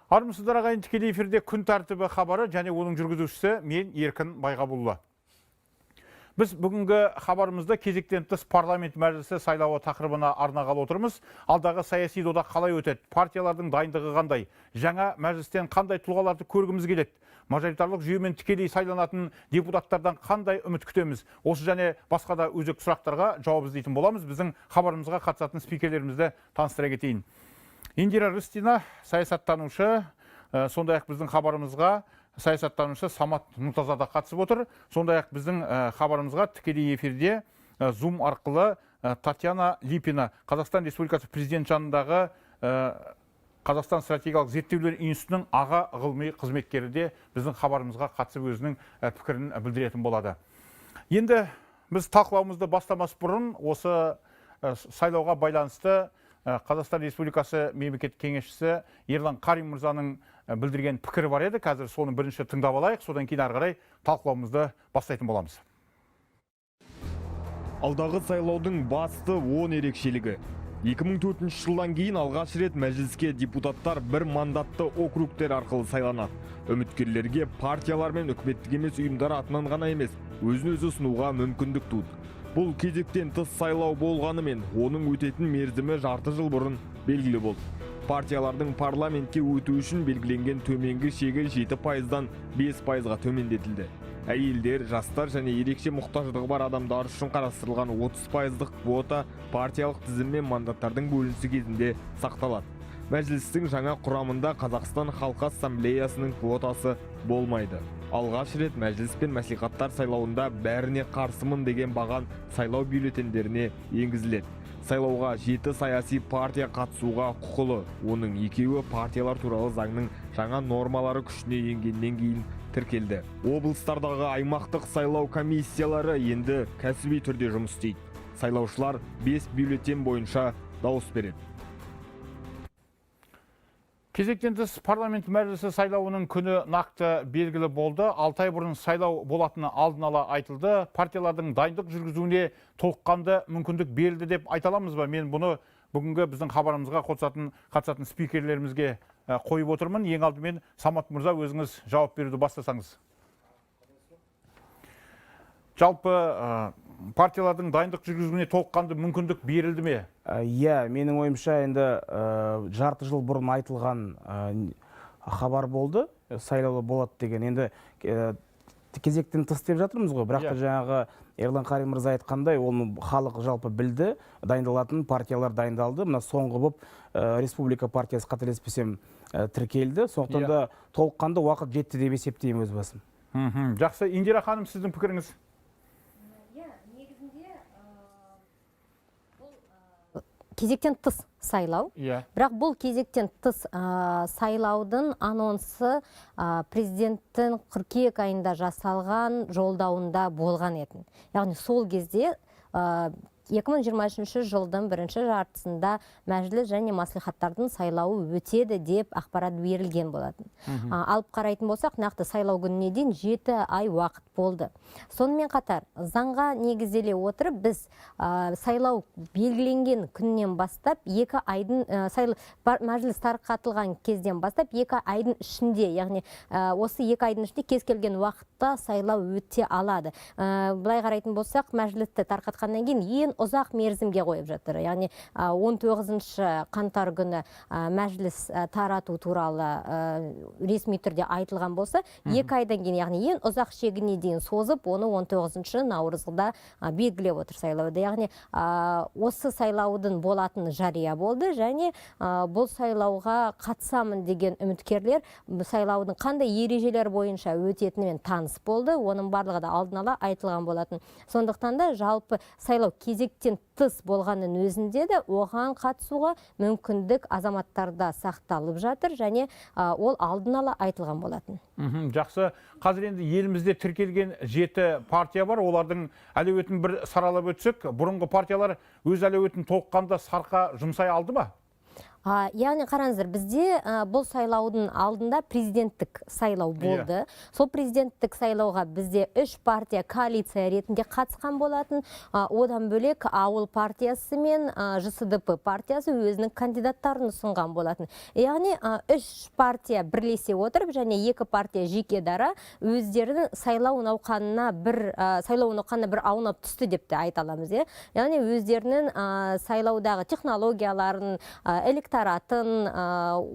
Армысыздар ағайын, тікелей эфирде күн тәртібі хабары және оның жүргізушісі мен Еркін Байғабулла. Біз бүгінгі хабарымызда кезектен тыс парламент мәжілісі сайлауы тақырыбына арнағалы отырмыз. Алдағы саяси дода қалай өтеді? Партиялардың дайындығы қандай? Жаңа мәжілістен қандай тұлғаларды көргіміз келеді? Мажоритарлық жүйемен тікелей сайланатын депутаттардан қандай үміт күтеміз? Осы және басқа да өзекті сұрақтарға жауап іздейтін боламыз. Біздің хабарымызға қатысатын спикерлерімізді таныстыра кетейін. Индира Рыстина, саясаттанушы, сондай-ақ біздің хабарымызға саясаттанушы Самат Нұртазада қатысып отыр. Сондай-ақ біздің хабарымызға тікелей эфирде Zoom арқылы Татьяна Липина, Қазақстан Республикасы президент жанындағы Қазақстан стратегиялық зерттеулер институтының аға ғылыми қызметкері де біздің хабарымызға қатысып өзінің пікірін білдіретін болады. Енді біз талқылауымызды бастамас бұрын осы сайлауға байланысты Қазақстан Республикасы мемлекеттік кеңесшісі Ерлан Қарин мырзаның білдірген пікірі бар еді. Қазір соны бірінші тыңдап алайық, содан кейін ары қарай талқылауымызды бастайтын боламыз. Алдағы сайлаудың басты 10 ерекшелігі. 2004 жылдан кейін алғаш рет мәжіліске депутаттар бір мандатты округтер арқылы сайланады. Үміткерлерге партиялар мен үкіметтік емес ұйымдар атынан ғана емес, өзін-өзі ұсынуға мүмкіндік туды. Бұл кезектен тыс сайлау болғанымен, оның өтетін мерзімі жарты жыл бұрын белгілі болды. Партиялардың парламентке өту үшін белгіленген төменгі шегі 7%-дан 5%-ға төмендетілді. Әйелдер, жастар және ерекше мұқтаждығы бар адамдар үшін қарастырылған 30%-лық квота партиялық тізім мен мандаттардың бөлінісі кезінде сақталады. Мәжілістің жаңа құрамында Қазақстан Халқы Ассамблеясының квотасы болмайды. Алғаш рет мәжіліс пен мәслихаттар сайлауында бәріне қарсымын деген баған сайлау бюллетендеріне енгізіледі. Сайлауға 7 саяси партия қатысуға құқылы. Оның екеуі партиялар туралы заңның жаңа нормалары күшіне енгеннен кейін тіркелді. Облыстардағы аймақтық сайлау комиссиялары енді кәсіби түрде жұмыс істейді. Сайлаушылар 5 бюллетен бойынша дауыс береді. Кезектен тыс парламент мәжілісі сайлауының күні нақты белгілі болды. 6 ай бұрын сайлау болатыны алдын ала айтылды. Партиялардың дайындық жүргізуіне толыққанды мүмкіндік берілді деп айта аламыз ба? Мен бұны бүгінгі біздің хабарымызға қатысатын спикерлерімізге қойып отырмын. Ең алдымен Самат мырза, өзіңіз жауап беруді бастасаңыз. Жалпы партиялардың дайындық жүргізуіне толыққанды мүмкіндік берілді ме? Иә, менің ойымша енді жарты жыл бұрын айтылған хабар болды, сайлаулы болады деген. Енді кезектен тыс деп жатырмыз ғой, бірақ та жаңағы Ерлан Қарин мырза айтқандай, оны халық жалпы білді, дайындалатын партиялар дайындалды. Мына соңғы болып Республика партиясы қателеспесем тіркелді. Сондықтан да толыққанды уақыт жетті деп есептеймін өз басым. Жақсы, Индира ханым, сіздің пікіріңіз? Кезектен тыс сайлау. Бірақ бұл кезектен тыс сайлаудың анонсы президенттің қыркүйек айында жасалған жолдауында болған еді. Яғни сол кезде 2023 жылдың бірінші жартысында мәжіліс және маслихаттардың сайлауы өтеді деп ақпарат берілген болатын. Алып қарайтын болсақ, нақты сайлау күніне дейін 7 ай уақыт болды. Сонымен қатар, заңға негізделе отырып, біз сайлау белгіленген күннен бастап, 2 айдың мәжіліс тарқатылған кезден бастап, 2 айдың ішінде, яғни осы 2 айдың ішінде кез келген уақытта сайлау өте алады. Былай қарайтын болсақ, мәжілісті тарқатқаннан кейін ең ұзақ мерзімге қойып жатыр. Яғни 19 қаңтар күні мәжіліс тарату туралы ресми түрде айтылған болса, 2 айдан кейін, яғни ең ұзақ шегіне дейін созып, оны 19 наурызда белгілеп отыр сайлауды. Яғни осы сайлаудың болатыны жария болды, және бұл сайлауға қатысамын деген үміткерлер сайлаудың қандай ережелер бойынша өтетінімен таныс болды. Оның барлығы да алдын ала айтылған болатын. Сондықтан да жалпы сайлау кезектен тыс болғанын өзінде де оған қатысуға мүмкіндік азаматтарда сақталып жатыр, және ол алдын ала айтылған болатын. Жақсы. Қазір енді елімізде тіркелген 7 партия бар. Олардың әлеуетін бір саралап өтсек, бұрынғы партиялар өз әлеуетін толыққанды сарқа жұмсай алды ма? Яғни қараңыздар, бізде бұл сайлаудың алдында президенттік сайлау болды. Сол президенттік сайлауға бізде 3 партия коалиция ретінде қатысқан болатын. Одан бөлек ауыл партиясы мен ЖСДП партиясы өзінің кандидаттарын ұсынған болатын. Яғни 3 партия бірлесе отырып, және 2 партия жеке дара өздерінің сайлау науқанына бір аунап түсті деп те айта аламыз. Яғни өздерінің сайлаудағы технологияларын, электоратын,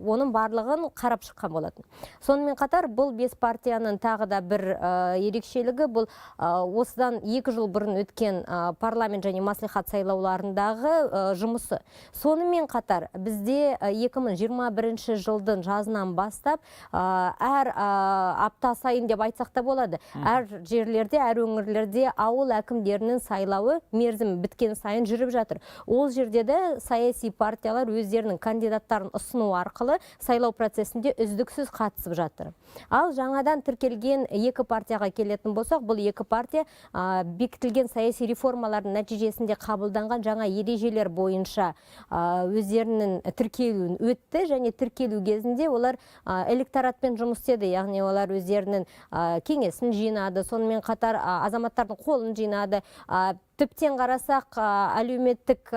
оның барлығын қарап шыққан болатын. Сонымен қатар бұл 5 партияның тағы да бір ерекшелігі, бұл осыдан 2 жыл бұрын өткен парламент және маслихат сайлауларындағы жұмысы. Сонымен қатар бізде 2021 жылдың жазынан бастап әр апта сайын деп айтсақ та болады, әр жерлерде, әр өңірлерде ауыл әкімдерінің сайлауы мерзім біткен сайын жүріп жатыр. Ол жерде де саяси партиялар өздерінің кандидаттарын ұсыну арқылы сайлау процесінде үздіксіз қатысып жатыр. Ал жаңадан тіркелген 2 партияға келетін болсақ, бұл 2 партия бекітілген саяси реформалардың нәтижесінде қабылданған жаңа ережелер бойынша өздерінің тіркелуін өтті, және тіркелу кезінде олар электоратпен жұмыс істеді, яғни олар өздерінің кеңесін жинады, сонымен қатар азаматтардың қолын жинады. Тіптен қарасақ, әлеуметтік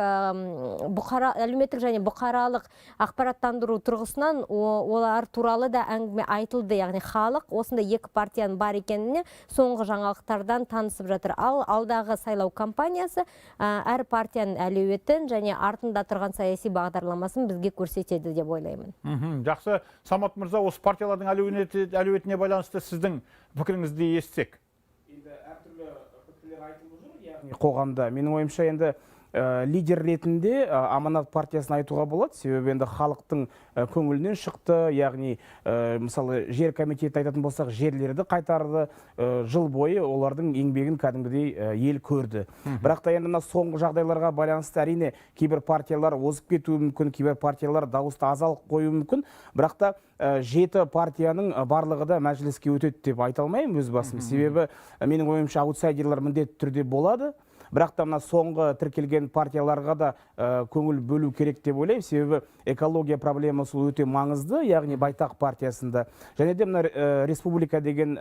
және бұқаралық ақпараттандыру тұрғысынан олар туралы да әңгіме айтылды, яғни халық осында 2 партияның бар екеніне соңғы жаңалықтардан танысып жатыр. Ал алдағы сайлау кампаниясы әр партияның әлеуетін және артында тұрған саяси бағдарламасын бізге көрсетеді деп ойлаймын. Жақсы, Самат мырза, осы партиялардың әлеуетіне байланысты сіздің пікіріңізді естісек. Қоғамда менің ойымша енді лидер ретінде Аманат партиясын айтуға болады, себебі енді халықтың көңілінен шықты, яғни мысалы жер комитеті айтатын болсақ, жерлерді қайтарды, жыл бойы олардың еңбегін кәдімгідей ел көрді. Бірақ та енді соңғы жағдайларға байланысты әрине кейбір партиялар озып кетуі мүмкін, кейбір партиялар дауысты азалық қоюы мүмкін, бірақ та 7 партияның барлығы да мәжіліске өтеді деп айта алмаймын өз басым. Себебі менің ойымша аутсайдерлар міндетті түрде болады. Бірақ та соңғы тіркелген партияларға да көңіл бөлу керек деп ойлаймын, себебі экология проблемасы өте маңызды, яғни Байтақ партиясында. Және де республика деген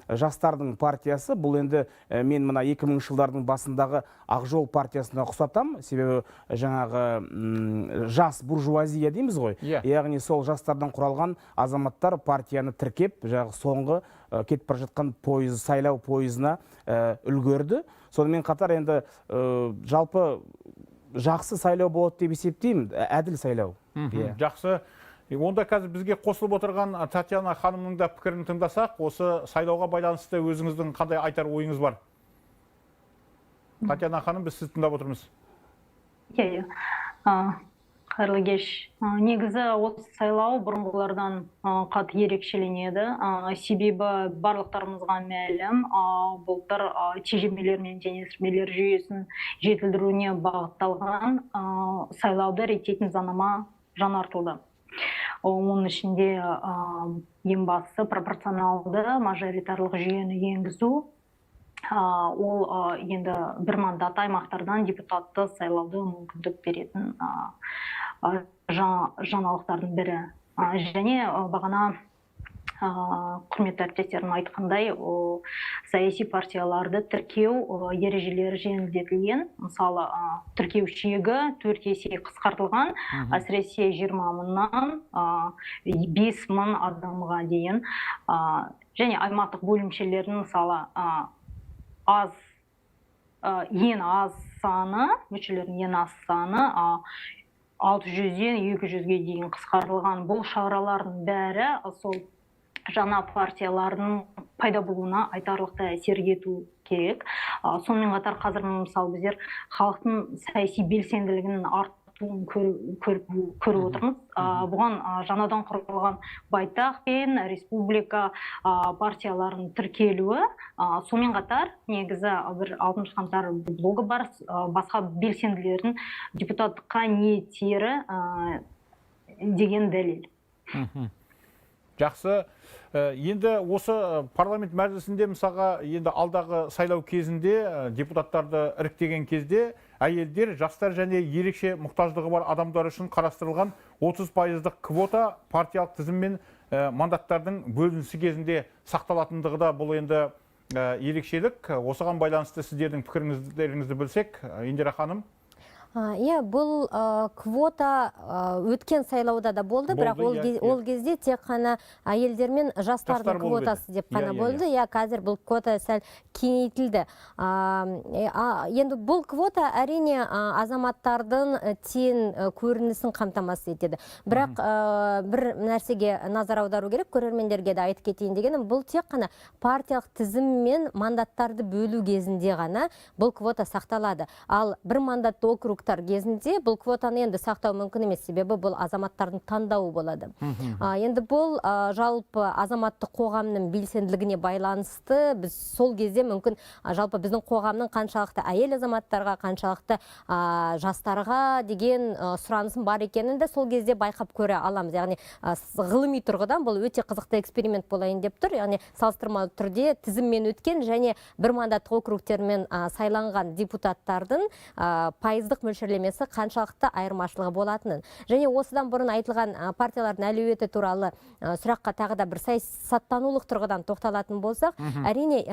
жастардың партиясы, бұл енді мен 2000 жылдардың басындағы Ақжол партиясына ұқсатам, себебі жаңағы жас буржуазия дейміз ғой. Яғни сол жастардан құралған азаматтар партияны тіркеп, соңғы кетіп бара жатқан сайлау пойызына үлгерді. Сонымен қатар енді жалпы жақсы сайлау болады деп есептеймін, әділ сайлау. Жақсы. Онда қазір бізге қосылып отырған Татьяна ханымның да пікірін тыңдасақ, осы сайлауға байланысты өзіңіздің қандай айтар ойыңыз бар? Татьяна ханым, біз сізді тыңдап отырмыз. Қайырлы кеш. Негізі осы сайлау бұрынғылардан қатты ерекшеленеді. Себебі барлықтарымызға мәлім, былтыр тежемелер мен теңестірмелер жүйесін жетілдіруіне бағытталған сайлауды реттейтін заңнама жаңартылды. Оның ішінде ең бастысы пропорционалды мажоритарлық жүйені енгізу. Ол енді бір мандат аймақтардан депутатты сайлауды мүмкіндік беретін жаңалықтардың бірі. Және бағана құрметті әріптестерім айтқандай, саяси партияларды тіркеу ережелері жеңілдетілген. Мысалы, тіркеу шегі 4 есе қысқартылған, әсіресе 20 мыңнан 5 мың адамға дейін. Және аймақтық бөлімшелердің мысалы ең аз саны, мүшелердің ең аз саны 600-ден 200-ге дейін қысқарылған. Бұл шаралардың бәрі сол жаңа партиялардың пайда болуына айтарлықтай әсер ету керек. Сонымен қатар қазір мысалы біздер халықтың саяси белсенділігінің артуын көріп отырмыз. Бұған жаңадан құрылған Байтақ пен республика партияларының тіркелуі, сонымен қатар негізі бір 6 қаңтар блогы бар, басқа белсенділердің депутаттыққа ниеттері деген дәлел. Жақсы. Енді осы парламент мәжілісінде мысалға енді алдағы сайлау кезінде депутаттарды іріктеген кезде әйелдер, жастар және ерекше мұқтаждығы бар адамдар үшін қарастырылған 30%-лық квота партиялық тізіммен мандаттардың бөлінісі кезінде сақталатындығы да бұл енді ерекшелік. Осыған байланысты сіздердің пікіріңізді білсек, Индира ханым. Иә, бұл квота өткен сайлауда да болды, бірақ ол кезде тек қана әйелдер мен жастардың квотасы деп қана болды. Иә, қазір бұл квота сәл кеңейтілді. Енді бұл квота әрине азаматтардың тең көрінісін қамтамасыз етеді. Бірақ бір нәрсеге назар аудару керек, көрермендерге де айтып кетейін дегенім, бұл тек қана партиялық тізім мен мандаттарды бөлу кезінде ғана бұл квота сақталады. Ал бір мандатты округ кезінде бұл квотаны енді сақтау мүмкін емес, себебі бұл азаматтардың таңдауы болады. Енді бұл жалпы азаматтық қоғамның белсенділігіне байланысты, біз сол кезде мүмкін жалпы біздің қоғамның қаншалықты әйел азаматтарға, қаншалықты жастарға деген сұранысын бар екенін де сол кезде байқап көре аламыз. Яғни ғылыми тұрғыдан бұл өте қызықты эксперимент болайын деп тұр. Яғни салыстырмалы түрде тізіммен өткен және бір мандаттық округтермен сайланған депутаттардың пайыздық мөлшерлемесі қаншалықты айырмашылығы болатынын. Және осыдан бұрын айтылған партиялардың әлеуеті туралы сұраққа тағы да бір саясаттанулық тұрғыдан тоқталатын болсақ, әрине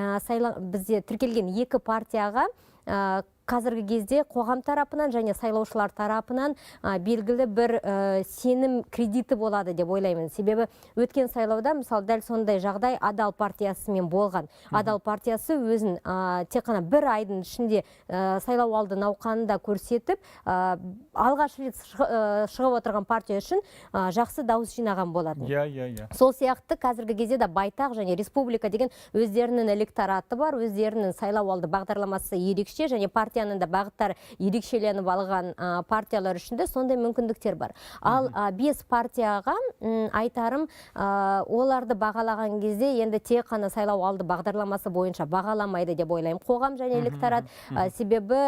бізде тіркелген екі партияға қазіргі кезде қоғам тарапынан және сайлаушылар тарапынан белгілі бір сенім кредиті болады деп ойлаймын. Себебі өткен сайлауда, мысалы, дәл сондай жағдай Адал партиясымен болған. Адал партиясы өзін тек қана бір айдың ішінде сайлау алды науқанында көрсетіп, алғаш рет шығып отырған партия үшін жақсы дауыс жинаған болатын. Сол сияқты қазіргі кезде де байтақ және республика деген өздерінің электораты бар, өздерінің сайлау алды бағдарламасы ерекше және партияның да бағыттары ерекшеленіп алған партиялар үшін де сондай мүмкіндіктер бар. Ал 5 партияға айтарым, оларды бағалаған кезде енді тек қана сайлау алды бағдарламасы бойынша бағаламайды деп ойлаймын. Қоғам және электорат, себебі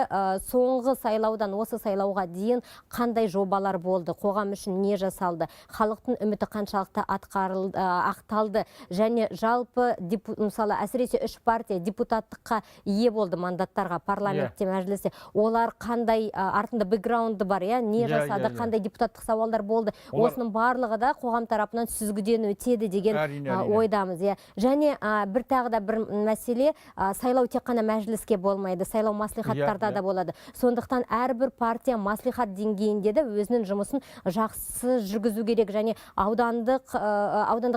соңғы сайлаудан осы сайлауға дейін қандай жобалар болды, қоғам үшін не жасалды, халықтың үміті қаншалықты ақталды және жалпы мысалы әсіресе 3 партия депутаттыққа ие болды мандаттарға парламентте, мәжілісте. Олар қандай артында бэкграунды бар, не жасады, қандай депутаттық сауалдар болды. Осының барлығы да қоғам тарапынан сүзгіден өтеді деген ойдамыз. Және бір тағы да бір мәселе, сайлау тек қана мәжіліске болмайды, сайлау маслихаттарда да болады. Сондықтан әрбір партия маслихат деңгейінде де өзінің жұмысын жақсы жүргізу керек және аудандық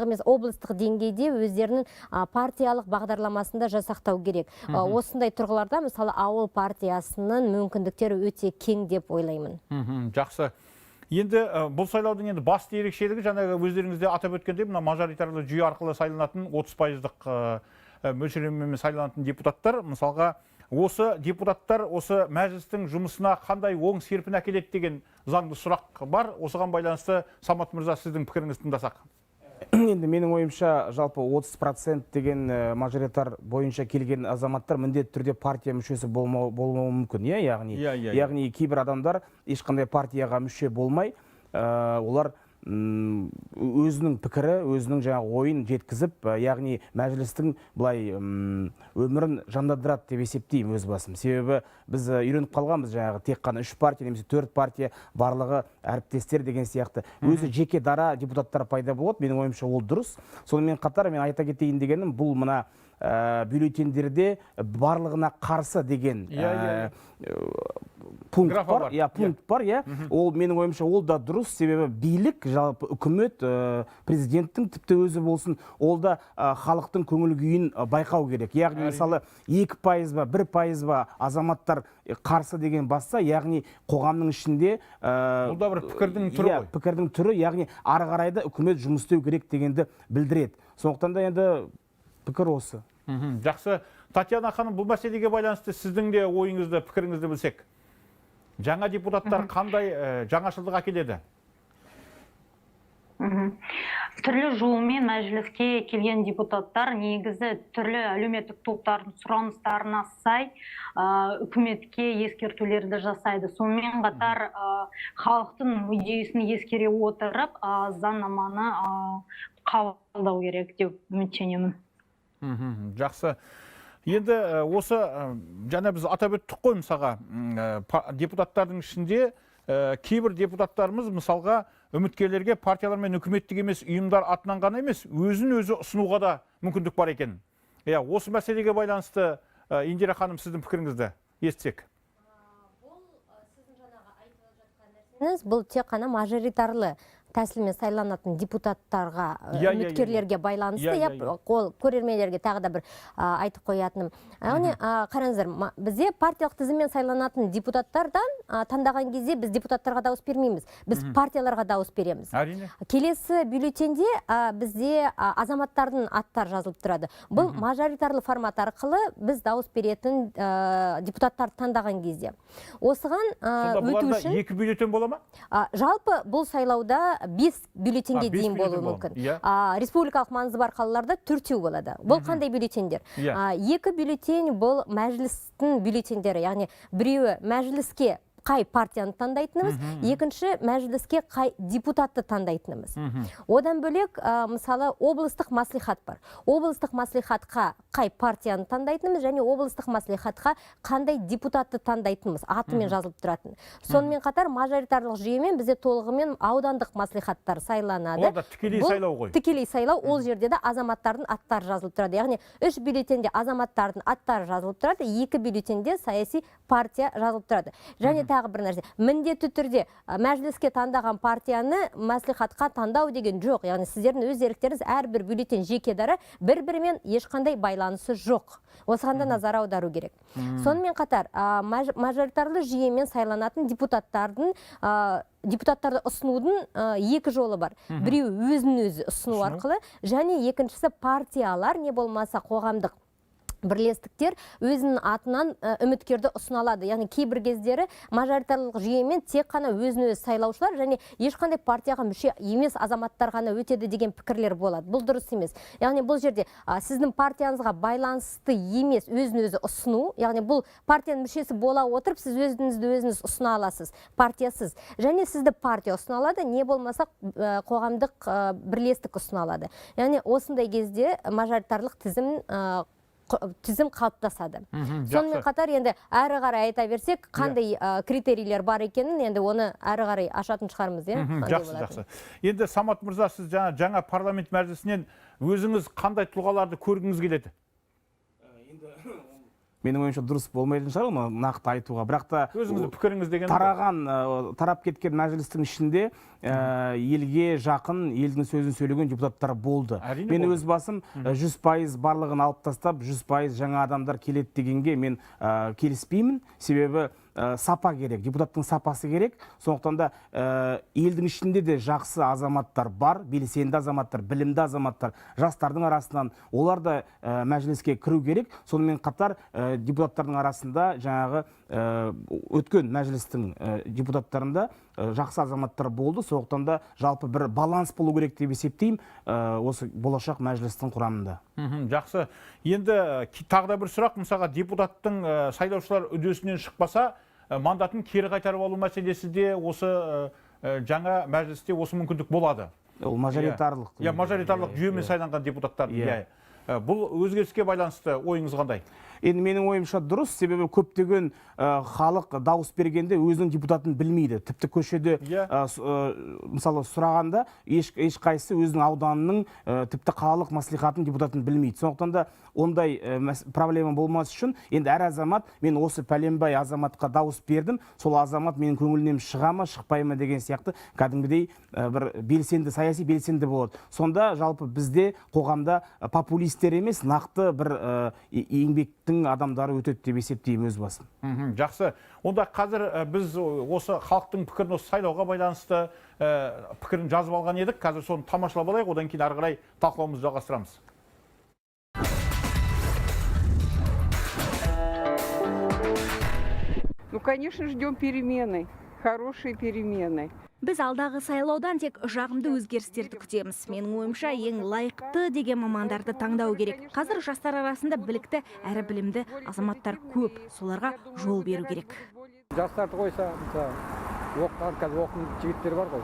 емес облыстық деңгейде өздерінің партиялық бағдарламасында жасақтау керек. Осындай тұрғыларда мысалы ауыл партиясының мүмкіндіктері өте кең деп ойлаймын. Жақсы. Енді бұл сайлаудың енді басты ерекшелігі жаңағы өздеріңізде атап өткендей, мына мажоритарлы жүйе арқылы сайланатын 30%-лық мөлшерлемемен сайланатын депутаттар, мысалға осы депутаттар осы мәжілістің жұмысына қандай оң серпін әкеледі деген заңды сұрақ бар. Осыған байланысты Самат мырза, сіздің пікіріңізді тыңдасақ. Енді менің ойымша жалпы 30% деген мажоритар бойынша келген азаматтар міндетті түрде партия мүшесі болмауы мүмкін. Яғни кейбір адамдар ешқандай партияға мүше болмай, олар өзінің пікірі, өзінің жаңағы ойын жеткізіп, яғни мәжілістің былай өмірін жандандырады деп есептеймін өз басым. Себебі біз үйреніп қалғанбыз жаңағы тек қана 3 партия немесе 4 партия барлығы әріптестер деген сияқты. Өзі жеке дара депутаттар пайда болады, менің ойымша ол дұрыс. Сонымен қатар мен айта кетейін дегенім, бұл мына бюллетендерде барлығына қарсы деген пункт бар. Ол менің ойымша ол да дұрыс, себебі билік, жалпы үкімет, президенттің тіпті өзі болсын, ол да халықтың көңіл күйін байқау керек. Яғни мысалы 2% ба 1% ба азаматтар қарсы деген басса, яғни қоғамның ішінде бұл да бір пікірдің түрі ғой. Пікірдің түрі, яғни ары қарайда үкімет жұмыс істеу керек дегенді білдіреді. Сондықтан да енді пікір осы. Жақсы. Татьяна ханым, бұл мәселеге байланысты сіздің де ойыңызды, пікіріңізді білсек. Жаңа депутаттар қандай жаңашылдық әкеледі? Түрлі жолмен мәжіліске келген депутаттар негізі түрлі әлеуметтік топтардың сұраныстарына сай үкіметке ескертулерді жасайды. Сонымен қатар халықтың мүддесін ескере отырып заңнаманы қабылдау керек деп үміттенемін. Жақсы. Енді осы жаңа біз атап өттік қой, мысалға депутаттардың ішінде кейбір депутаттарымыз мысалға үміткерлерге партиялар мен үкіметтік емес ұйымдар атынан ғана емес, өзін өзі ұсынуға да мүмкіндік бар екен. Осы мәселеге байланысты Индира ханым, сіздің пікіріңізді естісек. Бұл тек қана мажоритарлы тәсілмен сайланатын депутаттарға, үміткерлерге байланысты, көрермендерге тағы да бір айтып қоятыным. Қараңыздар, бізде партиялық тізіммен сайланатын депутаттардан таңдаған кезде біз депутаттарға дауыс бермейміз, біз партияларға дауыс береміз. Келесі бюллетенде бізде азаматтардың аттары жазылып тұрады. Бұл мажоритарлы формат арқылы біз дауыс беретін депутаттарды таңдаған кезде. Осыған өту үшін... Екі бюллетен бола ма? Жалпы бұл сайлауда 5 бюллетенге дейін болуы мүмкін. Республикалық маңызы бар қалаларда 4 болады. Бұл қандай бюллетендер? 2 бюллетень бұл мәжілістің бюллетендері, яғни біреуі мәжіліске қай партияны таңдайтынымыз, екінші мәжіліске қай депутатты таңдайтынымыз. Одан бөлек, мысалы, облыстық маслихат бар. Облыстық маслихатқа қай партияны таңдайтынымыз және облыстық маслихатқа қандай депутатты таңдайтынымыз атымен жазылып тұратын. Сонымен қатар мажоритарлық жүйемен бізде толығымен аудандық маслихаттар сайланады. Оларда тікелей сайлау ғой. Тікелей сайлау, ол жерде де азаматтардың аттары жазылып тұрады. Яғни 3 бюллетенде азаматтардың аттары жазылып тұрады, 2 бюллетенде саяси партия жазылып тұрады. Және тағы бір нәрсе, міндетті түрде мәжіліске таңдаған партияны мәслихатқа таңдау деген жоқ. Яғни сіздердің өз еріктеріңіз әрбір бюллетен жеке дара, бір-бірімен ешқандай байланысы жоқ. Осыған да назар аудару керек. Сонымен қатар, мажоритарлы жүйемен сайланатын депутаттарды ұсынудың 2 жолы бар. Біреу өзін-өзі ұсыну арқылы, және екіншісі партиялар, не болмаса қоғамдық бірлестіктер өзінің атынан үміткерді ұсыналады. Яғни кейбір кездері мажоритарлық жүйемен тек қана өзін-өзі сайлаушылар және ешқандай партияға мүше емес азаматтар ғана өтеді деген пікірлер болады. Бұл дұрыс емес. Яғни бұл жерде сіздің партияңызға байланысты емес өзін-өзі ұсыну, яғни бұл партияның мүшесі бола отырып, сіз өзіңіз ұсына аласыз, партиясыз. Және сізді партия ұсына алады, не болмаса қоғамдық бірлестік ұсына алады. Яғни осындай кезде мажоритарлық тізім қалыптасады. Сонымен қатар енді әрі қарай айта берсек, қандай критерийлер бар екенін, енді оны әрі қарай ашатын шығармыз. Жақсы. Енді Самат мырза, сіз жаңа парламент мәжілісінен өзіңіз қандай тұлғаларды көргіңіз келеді? Менің ойымша дұрыс болмайтын шығар, оны нақты айтуға. Бірақ та өзіңіздің пікіріңіз деген тарап кеткен мәжілістің ішінде елге жақын, елдің сөзін сөйлеген депутаттар болды. Мен өз басым 100% барлығын алып тастап, 100% жаңа адамдар келеді дегенге мен келіспеймін. Себебі сапа керек, депутаттың сапасы керек. Сондықтан да елдің ішінде де жақсы азаматтар бар, белсенді азаматтар, білімді азаматтар, жастардың арасынан олар да мәжіліске кіру керек. Сонымен қатар депутаттардың арасында жаңағы өткен мәжілістің депутаттарында жақсы азаматтар болды. Сондықтан да жалпы бір баланс болу керек деп есептеймін осы болашақ мәжілістің құрамында. Жақсы. Енді тағы да бір сұрақ, мысалға депутаттың сайлаушылар үдесінен шықпаса, мандатын кері қайтарып алу мәселесі де осы жаңа мәжілісте осы мүмкіндік болады. Ол мажоритарлық. Мажоритарлық жүйемен сайланған депутаттар. Бұл өзгеріске байланысты ойыңыз қандай? Енді менің ойымша дұрыс, себебі көптеген халық дауыс бергенде өзінің депутатын білмейді. Тіпті көшеде мысалы сұрағанда ешқайсысы өзінің ауданының тіпті қалалық маслихатының депутатын білмейді. Сондықтан да ондай проблема болмас үшін, енді әр азамат, мен осы пәленбай азаматқа дауыс бердім, сол азамат менің көңілінен шыға ма, шықпай ма деген сияқты кәдімгідей бір белсенді, саяси белсенді болады. Сонда жалпы бізде қоғамда популистер емес, нақты бір еңбектің адамдары өтеді деп есептеймін өз басым. Жақсы. Онда қазір біз осы халықтың пікірін осы сайлауға байланысты пікірін жазып алған едік. Қазір соны тамашалап алайық, одан кейін ары қарай талқылауымызды жалғастырамыз. Ну, конечно, ждем перемены, хорошие перемены. Біз алдағы сайлаудан тек жағымды өзгерістерді күтеміз. Менің ойымша ең лайықты деген мамандарды таңдау керек. Қазір жастар арасында білікті әрі білімді азаматтар көп. Соларға жол беру керек. Жастарды қойса, оқыған қазір оқын жігіттер бар ғой.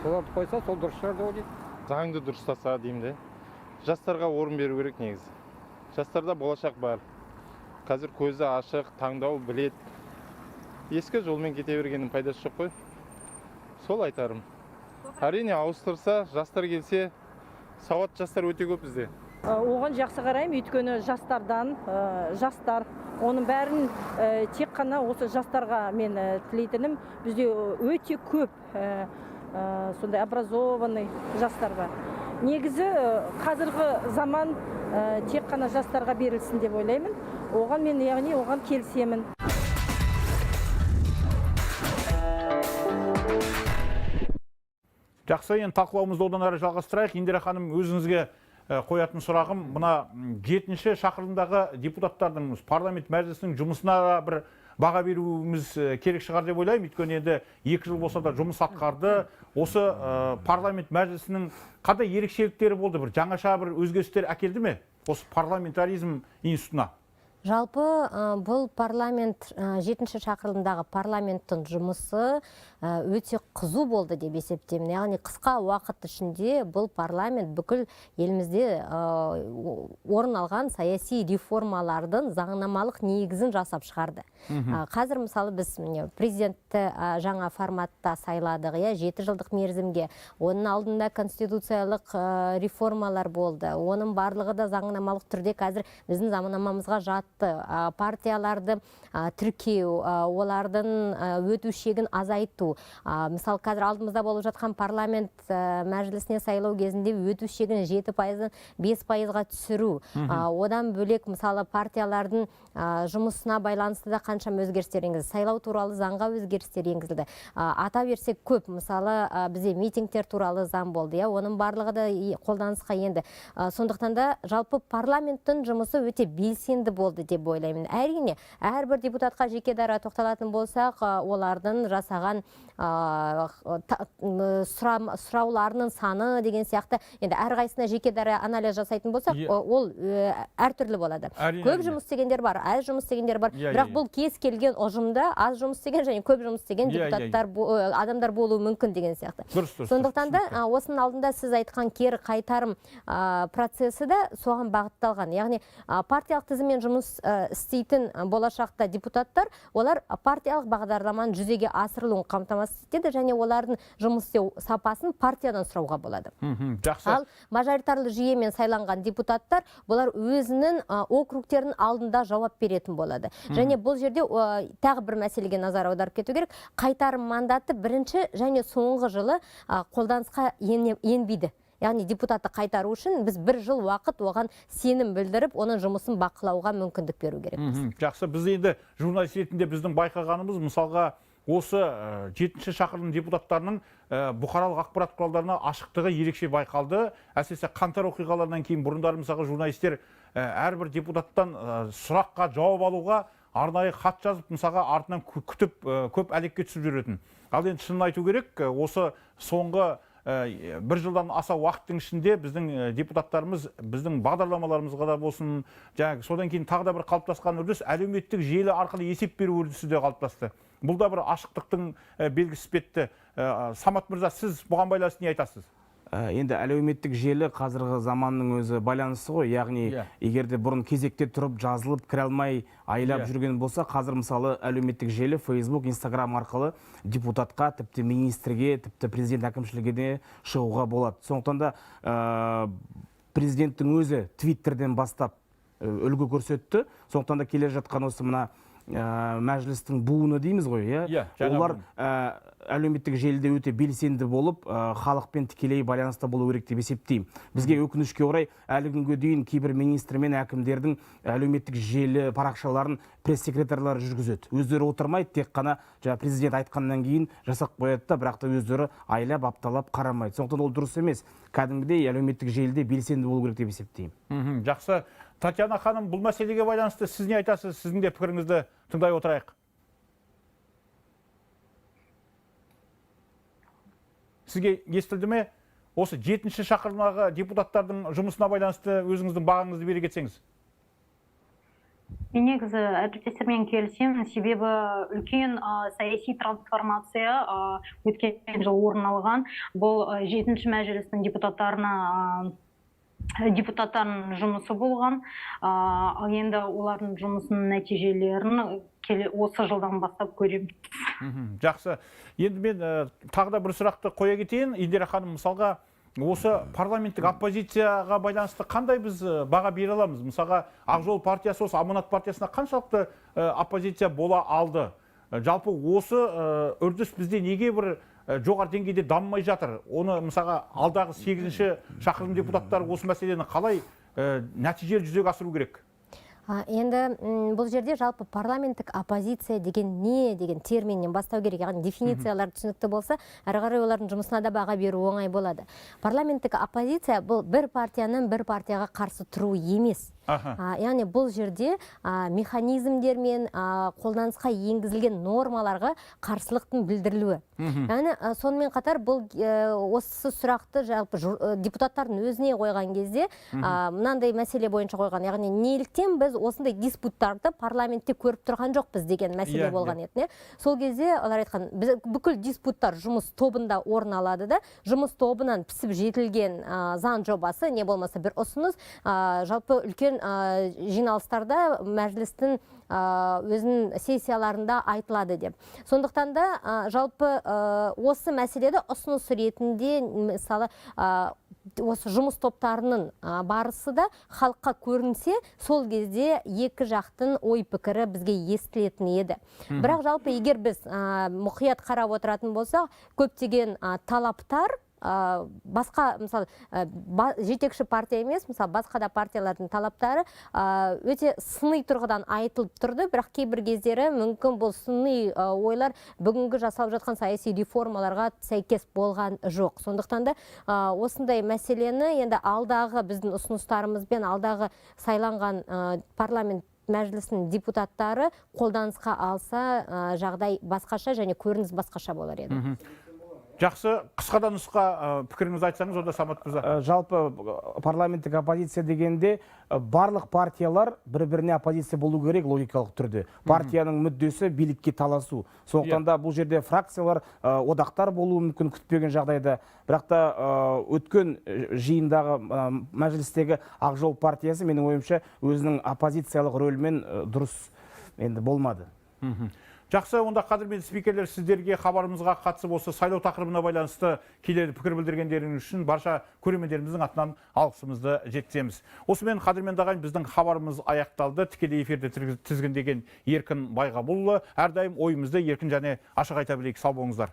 Соларды қойса, сол дұрыс шығар деп ойлаймын. Заңды дұрыстаса деймін де. Жастарға орын беру керек негізі. Жастарда болашақ бар. Қазір көзі ашық, таңдау білет. ескі жолмен кете бергеннің пайдасы жоқ қой. Сол айтарым. Әрине ауыстырса, жастар келсе, сауат жастар өте көп бізде. Оған жақсы қараймын, өйткені жастар, оның бәрін тек қана осы жастарға мен тілейтінім, бізде өте көп сондай образованный жастар бар. Негізі қазіргі заман тек қана жастарға берілсін деп ойлаймын. Оған мен оған келісемін. Жақсы, енді талқылауымызды одан әрі жалғастырайық. Индира ханым, өзіңізге қоятын сұрағым, мына 7-ші шақырылымдағы депутаттардың парламент мәжілісінің жұмысына бір баға беруіміз керек шығар деп ойлаймын. Өйткені енді 2 жыл болса да жұмыс атқарды. Осы парламент мәжілісінің қандай ерекшеліктері болды? Бір жаңаша бір өзгерістер әкелді ме? Осы парламентаризм институтына. Жалпы бұл парламент 7-ші шақырылымдағы парламенттің жұмысы өте қызу болды деп есептеймін. Яғни қысқа уақыт ішінде бұл парламент бүкіл елімізде орын алған саяси реформалардың заңнамалық негізін жасап шығарды. Қазір мысалы біз президентті жаңа форматта сайладық, 7 жылдық мерзімге. Оның алдында конституциялық реформалар болды. Оның барлығы да заңнамалық түрде қазір біздің заңнамамызға жатты. Партияларды тіркеу, олардың өту шегін азайту. Мысалы, қазір алдымызда болып жатқан парламент мәжілісіне сайлау кезінде өту шегін 7%-дан 5%-ға түсіру. Одан бөлек, мысалы, партиялардың жұмысына байланысты да қаншама өзгерістер енгізілді. Сайлау туралы заңға өзгерістер енгізілді. Ата берсек көп, мысалы, бізде митингтер туралы заң болды. Оның барлығы да қолданысқа енді. Сондықтан да жалпы парламенттің жұмысы өте белсенді болды деп ойлаймын. Әрине, әрбір депутатқа жеке дара тоқталатын болсақ, олардың жасаған сұрауларының саны деген сияқты, енді әрқайсысына жеке дара анализ жасайтын болсақ, ол әртүрлі болады. Көп жұмыс істегендер бар, аз жұмыс істегендер бар. Бірақ бұл кез келген ұжымда аз жұмыс істеген және көп жұмыс істеген депутаттар, адамдар болуы мүмкін деген сияқты. Сондықтан да осының алдында сіз айтқан кері қайтарым процесі де соған бағытталған. Яғни партиялық тізіммен жұмыс істейтін болашақта депутаттар, олар партиялық бағдарламаның жүзеге асырылуын қамтамасыз етеді және олардың жұмыс істеу сапасын партиядан сұрауға болады. Ал мажоритарлы жүйемен сайланған депутаттар, бұлар өзінің округтерінің алдында жауап беретін болады. Және бұл жерде тағы бір мәселеге назар аударып кету керек. Қайтарым мандаты бірінші және соңғы жылы қолданысқа енбейді. Яғни депутатты қайтару үшін біз 1 жыл уақыт оған сенім білдіріп, оның жұмысын бақылауға мүмкіндік беру керекпіз. Жақсы, біз енді журналист ретінде біздің байқағанымыз, мысалға, осы 7-ші шақырылым депутаттарының бұқаралық ақпарат құралдарына ашықтығы ерекше байқалды. Әсіресе қаңтар оқиғаларынан кейін бұрындары мысалға журналистер әрбір депутаттан сұраққа жауап алуға арнайы хат жазып, мысалға артынан күтіп көп әлекке түсіп жүретін. Ал енді шынын айту керек, осы соңғы 1 жылдан аса уақыттың ішінде біздің депутаттарымыз біздің бағдарламаларымызға да болсын, содан кейін тағы да бір қалыптасқан үрдіс әлеуметтік желі арқылы есеп беру үрдісі де қалыптасты. Бұл да бір ашықтықтың белгісі іспетті. Самат мырза, сіз бұған байланысты не айтасыз? Енді әлеуметтік желі қазіргі заманның өзі байланысы ғой. Яғни, егерде бұрын кезекте тұрып, жазылып, кіре алмай айлап жүрген болса, қазір мысалы әлеуметтік желі Facebook, Instagram арқылы депутатқа, тіпті министрге, тіпті президент әкімшілігіне шығуға болады. Сондықтан да президенттің өзі Twitterден бастап үлгі көрсетті. Сондықтан да келе жатқан осы мына мәжілістің буыны дейміз ғой, олар әлеуметтік желіде өте белсенді болып, халықпен тікелей байланыста болу керек деп есептеймін. Бізге өкінішке орай әлі күнге дейін кейбір министр мен әкімдердің әлеуметтік желі парақшаларын пресс-секретарлары жүргізеді. Өздері отырмайды, тек қана президент айтқаннан кейін жасап қояды да, бірақ та өздері айлап, апталап қарамайды. Сондықтан ол дұрыс емес. Кәдімгідей әлеуметтік желіде белсенді болу керек деп есептеймін. Жақсы. Татьяна ханым, бұл мәселеге байланысты сіз не айтасыз? Сіздің де пікіріңізді тыңдай отырайық. Сізге естілді ме? Осы 7-ші шақырылымдағы депутаттардың жұмысына байланысты өзіңіздің бағаңызды бере кетсеңіз. Мен негізі әріптестермен келісемін, себебі үлкен саяси трансформация өткен жыл орын алған. Бұл 7-ші мәжілістің депутаттардың жұмысы болған. Ал енді олардың жұмысының нәтижелерін осы жылдан бастап көремін. Жақсы. Енді мен тағы да бір сұрақты қоя кетейін. Индира ханым, мысалға осы парламенттік оппозицияға байланысты қандай біз баға бере аламыз? Мысалға Ақ жол партиясы осы Аманат партиясына қаншалықты оппозиция бола алды? Жалпы осы үрдіс бізде неге бір жоғары деңгейде дамымай жатыр? Оны мысалға алдағы 8-ші шақырылым депутаттары осы мәселені қалай нәтижелі жүзеге асыру керек? Енді бұл жерде жалпы парламенттік оппозиция деген не деген терминнен бастау керек, яғни дефинициялар түсінікті болса, әрі қарай олардың жұмысына да баға беру оңай болады. Парламенттік оппозиция бұл бір партияның бір партияға қарсы тұру емес. Яғни бұл жерде механизмдер мен қолданысқа енгізілген нормаларға қарсылықтың білдірілуі. Яғни сонымен қатар бұл осы сұрақты жалпы депутаттардың өзіне қойған кезде мынандай мәселе бойынша қойған. Яғни неліктен біз осындай диспуттарды парламентте көріп тұрған жоқпыз деген мәселе болған еді. Сол кезде олар айтқан, бүкіл диспуттар жұмыс тобында орын алады да, жұмыс тобынан пісіп жетілген заң жобасы, не болмаса бір ұсыныс жалпы үлкен жиналыстарда мәжілістің өзінің сессияларында айтылады деп. Сондықтан да жалпы осы мәселеде ұсыныс ретінде мысалы осы жұмыс топтарының барысы да халыққа көрінсе, сол кезде екі жақтың ой пікірі бізге естілетін еді. Бірақ жалпы егер біз мұқият қарап отыратын болсақ, көптеген талаптар басқа, мысалы, жетекші партия емес, мысалы, басқа да партиялардың талаптары өте сыни тұрғыдан айтылып тұрды, бірақ кейбір кездері мүмкін бұл сыни ойлар бүгінгі жасалып жатқан саяси реформаларға сәйкес болған жоқ. Сондықтан да осындай мәселені енді алдағы біздің ұсыныстарымызбен алдағы сайланған парламент мәжілісінің депутаттары қолданысқа алса, жағдай басқаша және көрініс басқаша болар еді. Жақсы, қысқадан нұсқа пікіріңізді айтсаңыз, онда Самат мырза. Жалпы парламенттік оппозиция дегенде барлық партиялар бір-біріне оппозиция болу керек логикалық түрде. Партияның мүддесі билікке таласу. Сондықтан да бұл жерде фракциялар, одақтар болуы мүмкін күтпеген жағдайда. Бірақ та өткен жиындағы мәжілістегі Ақ жол партиясы менің ойымша өзінің оппозициялық рөлмен дұрыс енді болмады. Жақсы, онда қадірменді спикерлер, сіздерге хабарымызға қатысып осы сайлау тақырыбына байланысты келелі пікір білдіргендеріңіз үшін барша көрермендеріміздің атынан алғысымызды жеткіземіз. Осымен қадірменді ағайын, біздің хабарымыз аяқталды. Тікелей эфирде тізгіндеген Еркін Байғабұлұлы. Әрдайым ойымызды еркін және ашық айта білейік. Сау болыңыздар.